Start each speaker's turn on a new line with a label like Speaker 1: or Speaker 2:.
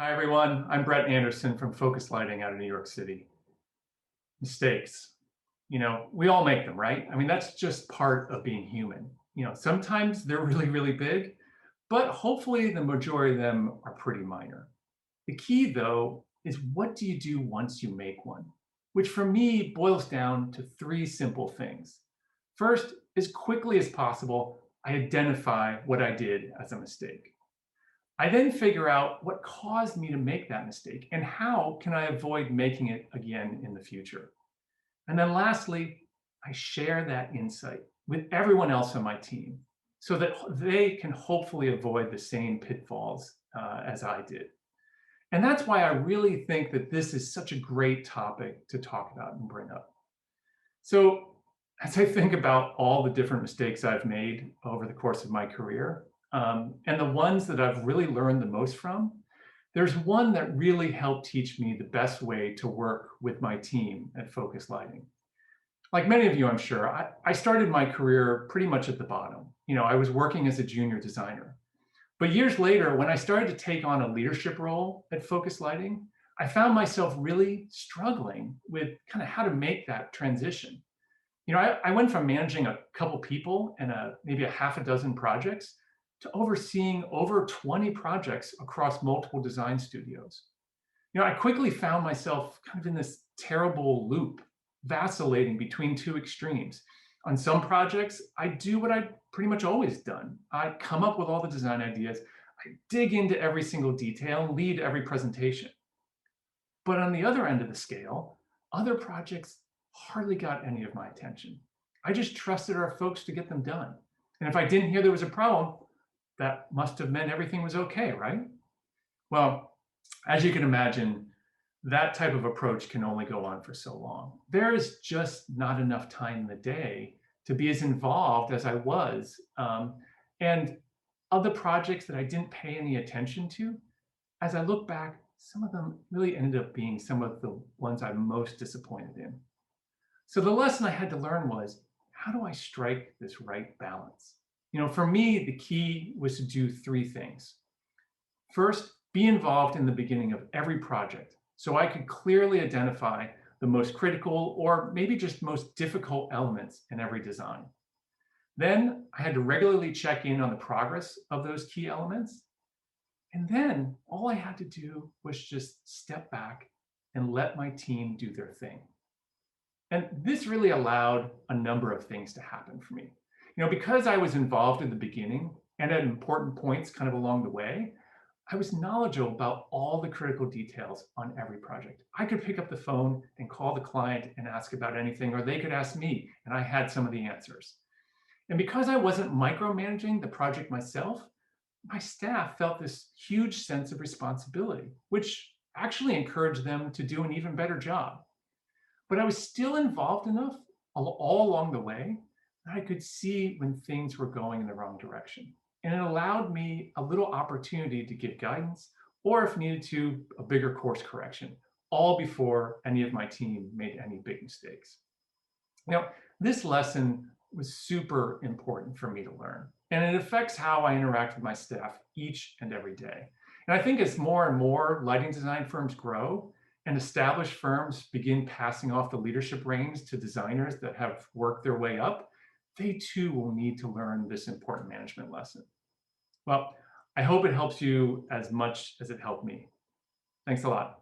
Speaker 1: Hi, everyone. I'm Brett Anderson from Focus Lighting out of New York City. Mistakes. We all make them, right? I mean, that's just part of being human. Sometimes they're really, really big, but hopefully the majority of them are pretty minor. The key, though, is what do you do once you make one? Which for me boils down to three simple things. First, as quickly as possible, I identify what I did as a mistake. I then figure out what caused me to make that mistake and how can I avoid making it again in the future. And then lastly, I share that insight with everyone else on my team so that they can hopefully avoid the same pitfalls as I did. And that's why I really think that this is such a great topic to talk about and bring up. So, as I think about all the different mistakes I've made over the course of my career, and the ones that I've really learned the most from, there's one that really helped teach me the best way to work with my team at Focus Lighting. Like many of you, I'm sure, I started my career pretty much at the bottom. I was working as a junior designer. But years later, when I started to take on a leadership role at Focus Lighting, I found myself really struggling with kind of how to make that transition. I went from managing a couple people and maybe a half a dozen projects to overseeing over 20 projects across multiple design studios. I quickly found myself kind of in this terrible loop, vacillating between two extremes. On some projects, I do what I pretty much always done. I come up with all the design ideas, I dig into every single detail and lead every presentation. But on the other end of the scale, other projects hardly got any of my attention. I just trusted our folks to get them done. And if I didn't hear there was a problem, that must have meant everything was okay, right? Well, as you can imagine, that type of approach can only go on for so long. There is just not enough time in the day to be as involved as I was. And of the projects that I didn't pay any attention to, as I look back, some of them really ended up being some of the ones I'm most disappointed in. So the lesson I had to learn was, how do I strike this right balance? For me, the key was to do three things. First, be involved in the beginning of every project so I could clearly identify the most critical or maybe just most difficult elements in every design. Then I had to regularly check in on the progress of those key elements. And then all I had to do was just step back and let my team do their thing. And this really allowed a number of things to happen for me. Because I was involved in the beginning and at important points kind of along the way, I was knowledgeable about all the critical details on every project. I could pick up the phone and call the client and ask about anything, or they could ask me, and I had some of the answers. And because I wasn't micromanaging the project myself, my staff felt this huge sense of responsibility, which actually encouraged them to do an even better job. But I was still involved enough all along the way that I could see when things were going in the wrong direction. And it allowed me a little opportunity to give guidance, or if needed to, a bigger course correction, all before any of my team made any big mistakes. This lesson was super important for me to learn, and it affects how I interact with my staff each and every day. And I think as more and more lighting design firms grow and established firms begin passing off the leadership reins to designers that have worked their way up, they too will need to learn this important management lesson. Well, I hope it helps you as much as it helped me. Thanks a lot.